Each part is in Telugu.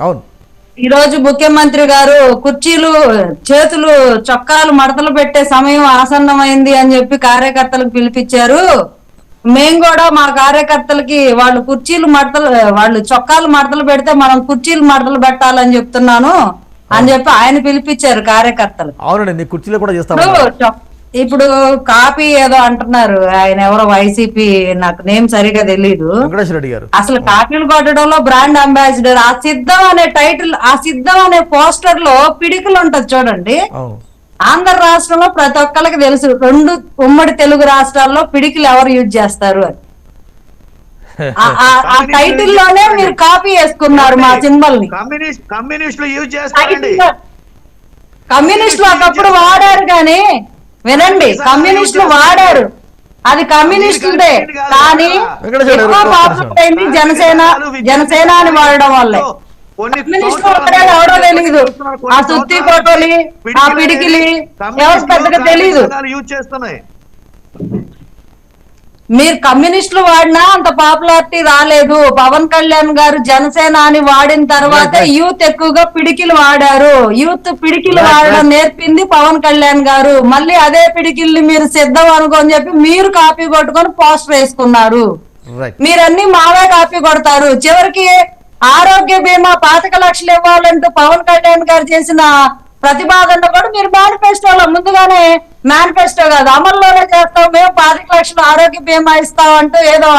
అవును. ఈ రోజు ముఖ్యమంత్రి గారు కుర్చీలు చేతులు చొక్కాలు మడతలు పెట్టే సమయం ఆసన్నమైంది అని చెప్పి కార్యకర్తలకు పిలిపించారు. మేము కూడా మా కార్యకర్తలకి వాళ్ళు కుర్చీలు మడతలు వాళ్ళు చొక్కాలు మడతలు పెడితే మనం కుర్చీలు మడతలు పెట్టాలని చెప్తున్నాను అని చెప్పి ఆయన పిలిపించారు కార్యకర్తలు. అవునండి, నీ కుర్చీలో కూడా ఇప్పుడు ఇప్పుడు కాపీ ఏదో అంటున్నారు, ఆయన ఎవరో వైసీపీ, నాకు నేమ్ సరిగా తెలీదు. వెంకటేశ్వర రెడ్డి గారు అసలు కాపీలు కొట్టడంలో బ్రాండ్ అంబాసిడర్, ఆ సిద్ధం అనే టైటిల్, ఆ సిద్ధం అనే పోస్టర్ లో పిడికలు ఉంటది చూడండి. అవును. ఆంధ్ర రాష్ట్రంలో ప్రతి ఒక్కరికి తెలుసు, 2 ఉమ్మడి తెలుగు రాష్ట్రాల్లో పిడికిలు ఎవరు యూజ్ చేస్తారు అని. ఆ టైటిల్ లోనే మీరు కాపీ చేసుకున్నారు మా సింబల్ ని. కమ్యూనిస్టులు యూజ్ చేస్తారండి. కమ్యూనిస్టులు ఒకప్పుడు వాడారు కానీ, వినండి, కమ్యూనిస్టులు వాడారు, అది కమ్యూనిస్టులదే. కానీ ఎక్కువ పాపులర్ అయింది జనసేన అని వాడడం వల్లే. కమ్యూనిస్టులు వాడారు ఎవరో తెలీదు, ఆ సుత్తి కోటోలి ఆ పిడికిలి ఎవరు పెద్దగా తెలీదు. యూజ్ చేస్తున్నాయి. మీరు కమ్యూనిస్టులు వాడినా అంత పాపులారిటీ రాలేదు. పవన్ కళ్యాణ్ గారు జనసేన అని వాడిన తర్వాత యూత్ ఎక్కువగా పిడికిలు వాడారు. యూత్ పిడికిలు వాడడం నేర్పింది పవన్ కళ్యాణ్ గారు. మళ్ళీ అదే పిడికిల్ని మీరు సిద్ధం అనుకోని చెప్పి మీరు కాపీ కొట్టుకొని పోస్టర్ వేసుకున్నారు. మీరన్నీ మావే కాపీ కొడతారు. చివరికి ఆరోగ్య బీమా 25 లక్షలు ఇవ్వాలంటూ పవన్ కళ్యాణ్ గారు చేసిన ప్రతిపాదన కూడా మీరు మేనిఫెస్టోలో ముందుగానే, మేనిఫెస్టో కాదు అమల్లోనే చేస్తాం మేము 25 లక్షలు ఆరోగ్య బీమా ఇస్తాం అంటూ ఏదో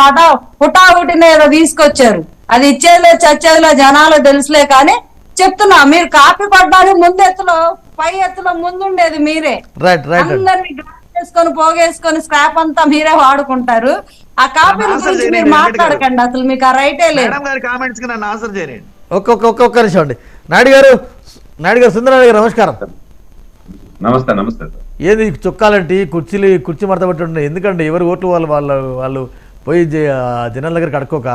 హుటాహుటిని ఏదో తీసుకొచ్చారు. అది ఇచ్చేదిలే చచ్చేదిలో జనాలు తెలుసులే. కానీ చెప్తున్నా, మీరు కాపీ పడ్డానికి ముందెత్తులో పై ఎత్తులో ముందుండేది మీరే. అందరినీ చేసుకొని పోగేసుకొని స్క్రాప్ అంతా మీరే వాడుకుంటారు. ఆ కాపీల గురించి మీరు మాట్లాడకండి, అసలు మీకు ఆ రైటే లేదు. ఒక్క నిమిషం అండి. నాయుడు గారు సుందరరావు గారు నమస్కారం. నమస్తే. నమస్తే. ఏది చొక్కాలంటే కుర్చీ మడత పెట్టి ఎందుకండి? ఎవరు ఓట్లు వాళ్ళు పోయి జనాల దగ్గరికి అడుక్కోక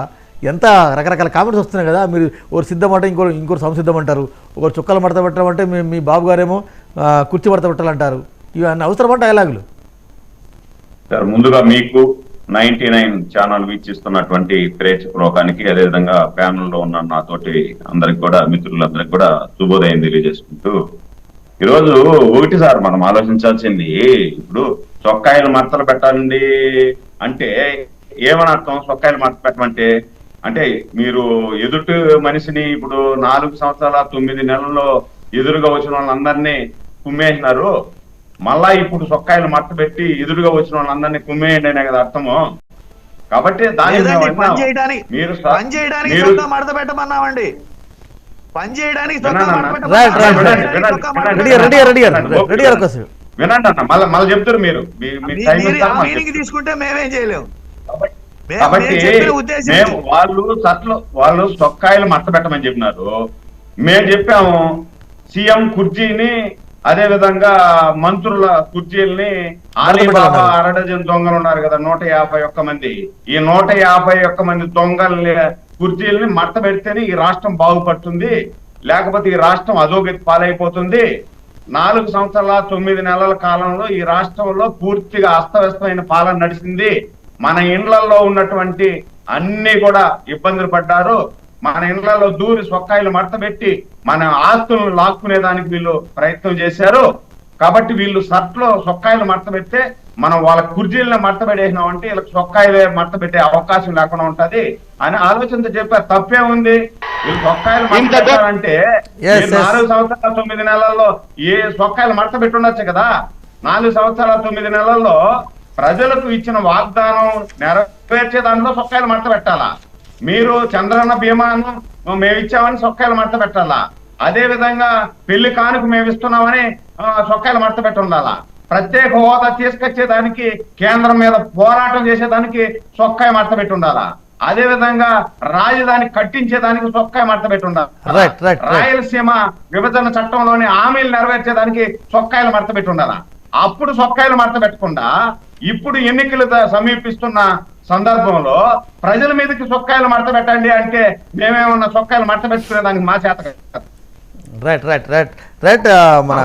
ఎంత రకరకాల కామెంట్స్ వస్తున్నాయి కదా. మీరు ఒకరు సిద్ధం అంటే ఇంకోరు సంసిద్ధం అంటారు, ఒకరు చొక్కాలు మడత పెట్టడం అంటే మీ బాబు గారేమో కుర్చీ మడత పెట్టాలంటారు. ఇవన్నీ అవసరమా డైలాగులు? సార్, ముందుగా మీకు 99 ఛానల్ వీక్షిస్తున్నటువంటి ప్రేక్షక లోకానికి, అదేవిధంగా ప్యానెల్లో ఉన్న నాతోటి అందరికి కూడా, మిత్రులందరికి కూడా శుభోదయం తెలియజేసుకుంటూ, ఈరోజు ఒకటి సార్ మనం ఆలోచించాల్సింది, ఇప్పుడు చొక్కాయలు మడతలు పెట్టండి అంటే ఏమని అర్థం? చొక్కాయలు మడత పెట్టమంటే అంటే మీరు ఎదుటి మనిషిని ఇప్పుడు 4 సంవత్సరాల 9 నెలల్లో ఎదురుగా వచ్చిన వాళ్ళందరినీ కుమ్మేసినారు, మళ్ళా ఇప్పుడు చొక్కాయలు మడత పెట్టి ఎదురుగా వచ్చిన వాళ్ళందరినీ కుమ్మేయండి అనే కదా అర్థము. కాబట్టి మీరు మడత పెట్టమన్నామండి. పని చేయడానికి వినండి అన్న, మళ్ళీ చెప్తారు మీరు తీసుకుంటే మేమేం చేయలేము. కాబట్టి వాళ్ళు చొక్కాయలు మడత పెట్టమని చెప్పినారు. మేము చెప్పాము సీఎం కుర్చీని, అదే విధంగా మంత్రుల కుర్చీల్ని, ఆలీబాబా అరడజన్ దొంగలు ఉన్నారు కదా 151 మంది, ఈ 151 మంది దొంగల్ని కుర్చీల్ని మడత పెడితేనే ఈ రాష్ట్రం బాగుపడుతుంది, లేకపోతే ఈ రాష్ట్రం అధోగతి పాలైపోతుంది. 4 సంవత్సరాల 9 నెలల కాలంలో ఈ రాష్ట్రంలో పూర్తిగా అస్తవ్యస్తమైన పాలన నడిచింది. మన ఇండ్లలో ఉన్నటువంటి అన్ని కూడా ఇబ్బందులు పడ్డారు. మన ఇండ్లలో దూరి చొక్కాయలు మడత పెట్టి మన ఆస్తులను లాక్కునేదానికి వీళ్ళు ప్రయత్నం చేశారు. కాబట్టి వీళ్ళు చొక్కాయలు మడత పెడితే మనం వాళ్ళ కుర్చీలను మడత పెట్టేసినామంటే వీళ్ళకి చొక్కాయలే మడత పెట్టే అవకాశం లేకుండా ఉంటది అని ఆలోచనతో చెప్పారు. తప్పే ఉంది? వీళ్ళు చొక్కాయలు మడత పెట్టాలంటే 4 సంవత్సరాల 9 నెలల్లో ఏ చొక్కాయలు మడత పెట్టుండొచ్చు కదా. 4 సంవత్సరాల 9 నెలల్లో ప్రజలకు ఇచ్చిన వాగ్దానం నెరవేర్చే దాంట్లో చొక్కాయలు మడత పెట్టాలా? మీరు చంద్రన్న బీమాను మేము ఇచ్చామని చొక్కాయలు మడత పెట్టాలా? అదే విధంగా పెళ్లి కానుక మేము ఇస్తున్నామని చొక్కాయలు మడత పెట్టి ఉండాలా? ప్రత్యేక హోదా తీసుకొచ్చేదానికి కేంద్రం మీద పోరాటం చేసేదానికి చొక్కాయ మడత పెట్టి ఉండాలా? అదే విధంగా రాజధాని కట్టించేదానికి చొక్కాయ మడత పెట్టి ఉండాలి. రాయలసీమ విభజన చట్టంలోని హామీలు నెరవేర్చేదానికి చొక్కాయలు మడత పెట్టి ఉండాలా? అప్పుడు చొక్కాయలు మడత పెట్టకుండా ఇప్పుడు ఎన్నికలు సమీపిస్తున్న సందర్భంలో ప్రజల మీదకి చొక్కాయలు మడత పెట్టండి అంటే మేమేమన్నా చొక్కాయలు మడత పెట్టుకునే దానికి మా చేత. రైట్. మన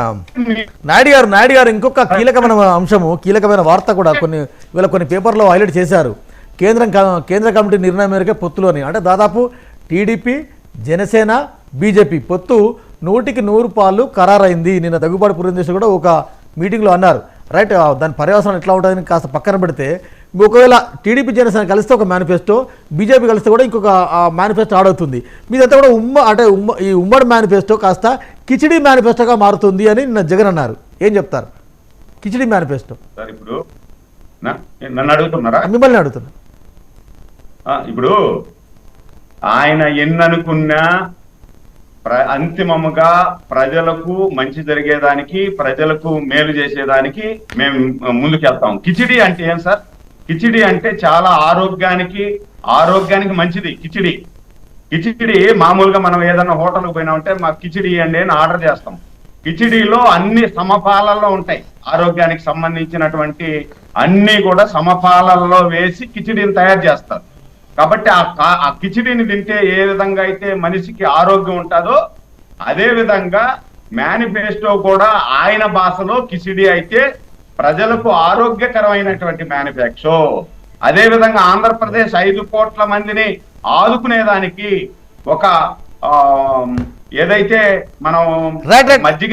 నాయుడు గారు ఇంకొక కీలకమైన అంశము, కీలకమైన వార్త కూడా కొన్ని పేపర్లో హైలైట్ చేశారు. కేంద్ర కమిటీ నిర్ణయం మేరకే పొత్తులోని అంటే దాదాపు టీడీపీ, జనసేన, బీజేపీ పొత్తు 100% ఖరారైంది. నిన్న దగ్గుబాటి పురంధేశ్వరి కూడా ఒక మీటింగ్లో అన్నారు. రైట్, దాని పర్యవసనం ఎట్లా ఉంటుందని కాస్త పక్కన పెడితే, ఒకవేళ టీడీపీ జనసేన కలిస్తే ఒక మేనిఫెస్టో, బీజేపీ కలిస్తే కూడా ఇంకొక మేనిఫెస్టో ఆడవుతుంది. మీదంతా కూడా ఈ ఉమ్మడి మేనిఫెస్టో కాస్త కిచిడీ మేనిఫెస్టోగా మారుతుంది అని నిన్న జగన్ అన్నారు. ఏం చెప్తారు? కిచిడీ మేనిఫెస్టో. సార్ ఇప్పుడు నన్ను అడుగుతున్నారా? మిమ్మల్ని అడుగుతున్నా. ఇప్పుడు ఆయన ఎన్ననుకున్నా అంతిమముగా ప్రజలకు మంచి జరిగేదానికి, ప్రజలకు మేలు చేసేదానికి మేము ముందుకెళ్తాం. కిచిడి అంటే ఏం సార్? కిచిడి అంటే చాలా ఆరోగ్యానికి మంచిది. కిచిడి మామూలుగా మనం ఏదన్నా హోటల్కి పోయినామంటే మాకు కిచిడి ఇవ్వండి అని ఆర్డర్ చేస్తాం. కిచిడిలో అన్ని సమపాలల్లో ఉంటాయి. ఆరోగ్యానికి సంబంధించినటువంటి అన్ని కూడా సమపాలల్లో వేసి కిచిడిని తయారు చేస్తారు. కాబట్టి ఆ కిచిడిని తింటే ఏ విధంగా అయితే మనిషికి ఆరోగ్యం ఉంటుందో, అదే విధంగా మేనిఫెస్టో కూడా ఆయన భాషలో కిచిడి అయితే ప్రజలకు ఆరోగ్యకరమైనటువంటి మేనిఫెస్టో. అదే విధంగా ఆంధ్రప్రదేశ్ 5 కోట్ల మందిని ఆదుకునేదానికి ఒక ఏదైతే మనం మజ్జిగ